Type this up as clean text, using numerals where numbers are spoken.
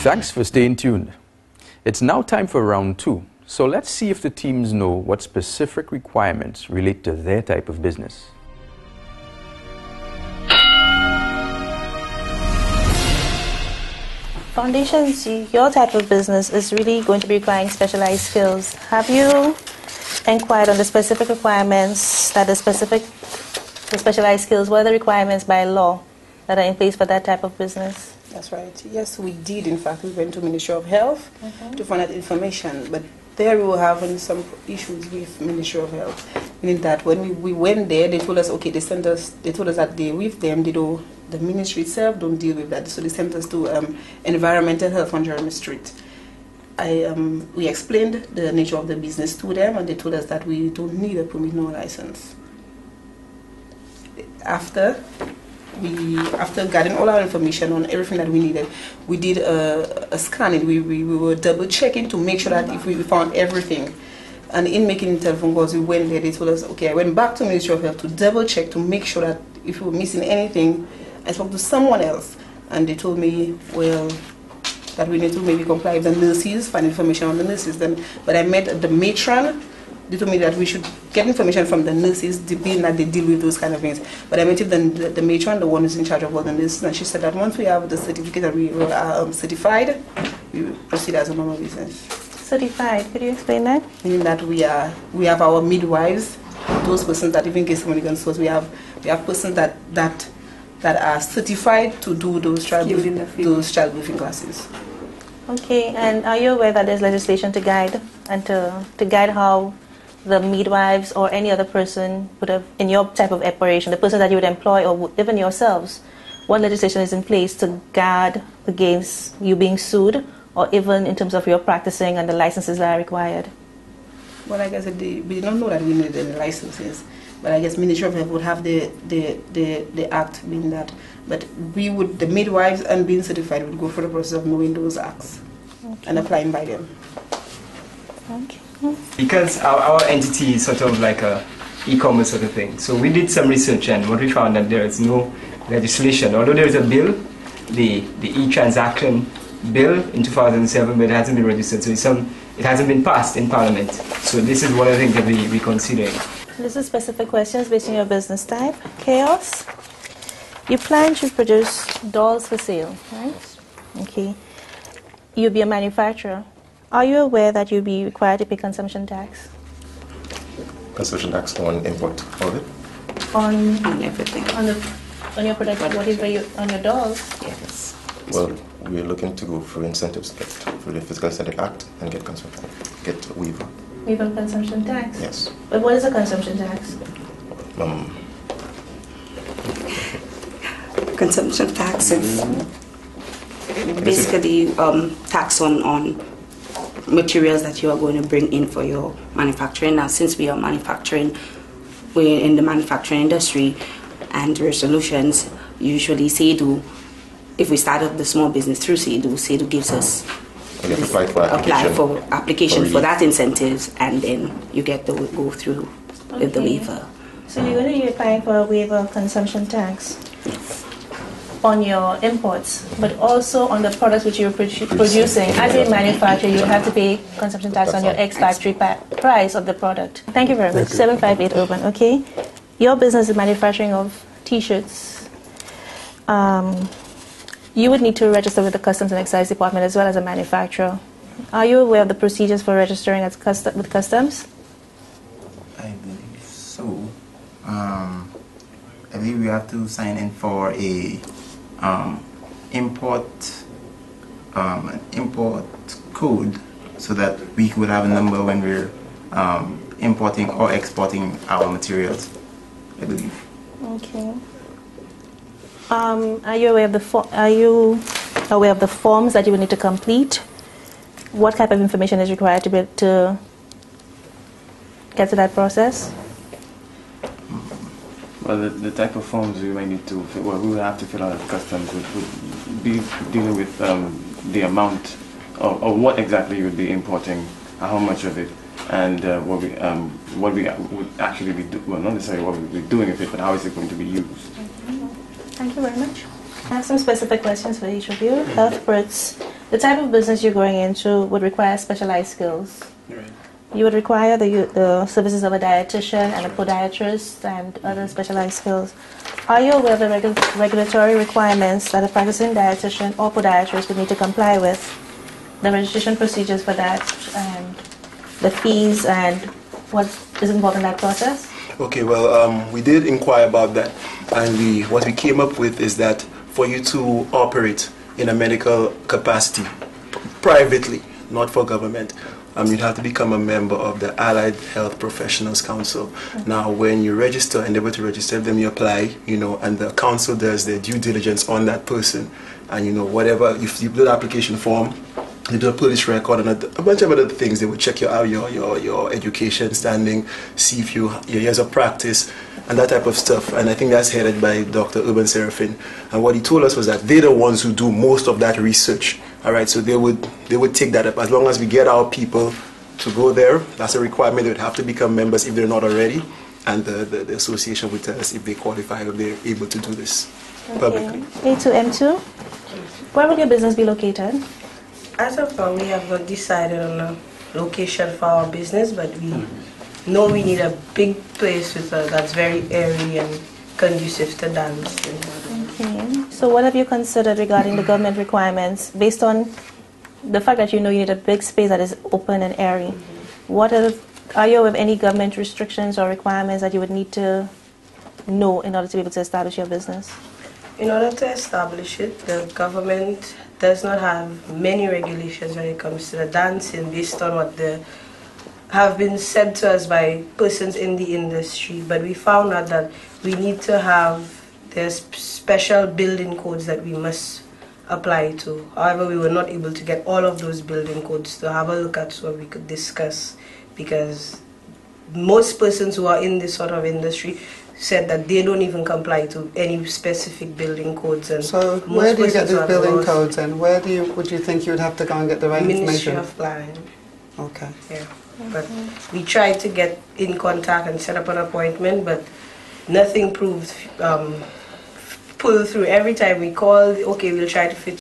Thanks for staying tuned. It's now time for round 2. So let's see if the teams know what specific requirements relate to their type of business. Foundations, your type of business is really going to be requiring specialized skills. Have you inquired on the specific requirements that the specialized skills, what are the requirements by law that are in place for that type of business? That's right. Yes, we did. In fact, we went to Ministry of Health to find out information, but there we were having some issues with Ministry of Health. Meaning that when we went there, they told us, okay, they told us that with them, the ministry itself don't deal with that. So they sent us to Environmental Health on Jeremy Street. We explained the nature of the business to them, and they told us that we don't need a permit nor license. After gathering all our information on everything that we needed, we did a scanning. We were double checking to make sure that if we found everything. And in making telephone calls, we went there, they told us, okay, I went back to Ministry of Health to double check to make sure that if we were missing anything, I spoke to someone else, and they told me, well, that we need to maybe comply with the nurses, find information on the nurses. But I met the matron. They told me that we should get information from the nurses, being that they deal with those kind of things. But I met with the matron, the one who's in charge of all the nurses, and she said that once we have the certificate that we are certified, we will proceed as a normal business. Certified, could you explain that? Meaning that we have our midwives, those persons that even get somebody can source. We have persons that are certified to do those childbirthing classes. Okay, and are you aware that there's legislation to guide and to guide how the midwives or any other person would have, in your type of operation, the person that you would employ or even yourselves, what legislation is in place to guard against you being sued, or even in terms of your practicing and the licenses that are required? Well, like I said, we did not know that we needed any licenses, but I guess Ministry of Health would have the act being that. But the midwives and being certified would go through the process of knowing those acts and applying by them. Okay. Because our entity is sort of like a e-commerce sort of thing, so we did some research, and what we found that there is no legislation. Although there is a bill, the e-transaction bill in 2007, but it hasn't been registered, so it hasn't been passed in Parliament. So this is one of the things that we're considering. This is specific questions based on your business type. Chaos. You plan to produce dolls for sale, right? Okay. You'll be a manufacturer. Are you aware that you'll be required to pay consumption tax? Consumption tax on import of it? On everything. On your product, whatever on your dolls? Yes. Well, we're looking to go through incentives, through the Fiscal Incentive Act, and get waiver. Waiver of consumption tax? Yes. But what is a consumption tax? Consumption tax is basically tax on materials that you are going to bring in for your manufacturing. Now, since we are manufacturing, we're in the manufacturing industry, and Resolutions, usually SEDU, if we start up the small business through SEDU gives us application for that incentives, and then you get to go through with the waiver. So you're going to be applying for a waiver of consumption tax? Yes. On your imports, but also on the products which you're producing. As a manufacturer, you have to pay consumption tax on your ex-factory price of the product. Thank you very much. 758 Urban, okay? Your business is manufacturing of T-shirts. You would need to register with the Customs and Excise Department as well as a manufacturer. Are you aware of the procedures for registering with Customs? I believe so. I believe we have to sign in for a import code, so that we would have a number when we're importing or exporting our materials, I believe. Okay. Are you aware of the forms that you will need to complete? What type of information is required to get to that process? Well, the type of forms we might need to fill, we will have to fill out at Customs would be dealing with the amount or what exactly you would be importing, how much of it, and what we would actually be doing. Well, not necessarily what we would be doing with it, but how is it going to be used. Thank you very much. I have some specific questions for each of you. Health Brits, the type of business you're going into would require specialized skills. Right. You would require the services of a dietitian and a podiatrist and other specialized skills. Are you aware of the regulatory requirements that a practicing dietitian or podiatrist would need to comply with? The registration procedures for that and the fees and what is involved in that process? Okay, well, we did inquire about that, and what we came up with is that for you to operate in a medical capacity, privately, not for government, you'd have to become a member of the Allied Health Professionals Council. Mm-hmm. Now, when you register, and able to register, then you apply, and the council does their due diligence on that person, and whatever, if you do the application form, they do a police record and a bunch of other things. They will check your education standing, see if your years of practice and that type of stuff. And I think that's headed by Dr. Urban Serafin. And what he told us was that they're the ones who do most of that research. All right, so they would take that up. As long as we get our people to go there, that's a requirement. They would have to become members if they're not already. And the association would tell us if they qualify, if they're able to do this publicly. A2M2, where will your business be located? As of now, we have not decided on a location for our business, but we know we need a big place that's very airy and conducive to dance. Okay. So what have you considered regarding the government requirements based on the fact that you need a big space that is open and airy? Are you aware of any government restrictions or requirements that you would need to know in order to be able to establish your business? In order to establish it, the government does not have many regulations when it comes to the dancing based on what have been said to us by persons in the industry. But we found out that we need to have special building codes that we must apply to. However, we were not able to get all of those building codes to have a look at so we could discuss, because most persons who are in this sort of industry said that they don't even comply to any specific building codes. And so where do you get these building codes, and where would you think you would have to go and get the right Ministry information? of Planning. Okay. Yeah. But we tried to get in contact and set up an appointment, but nothing proved pull through. Every time we called, okay, we'll try to fit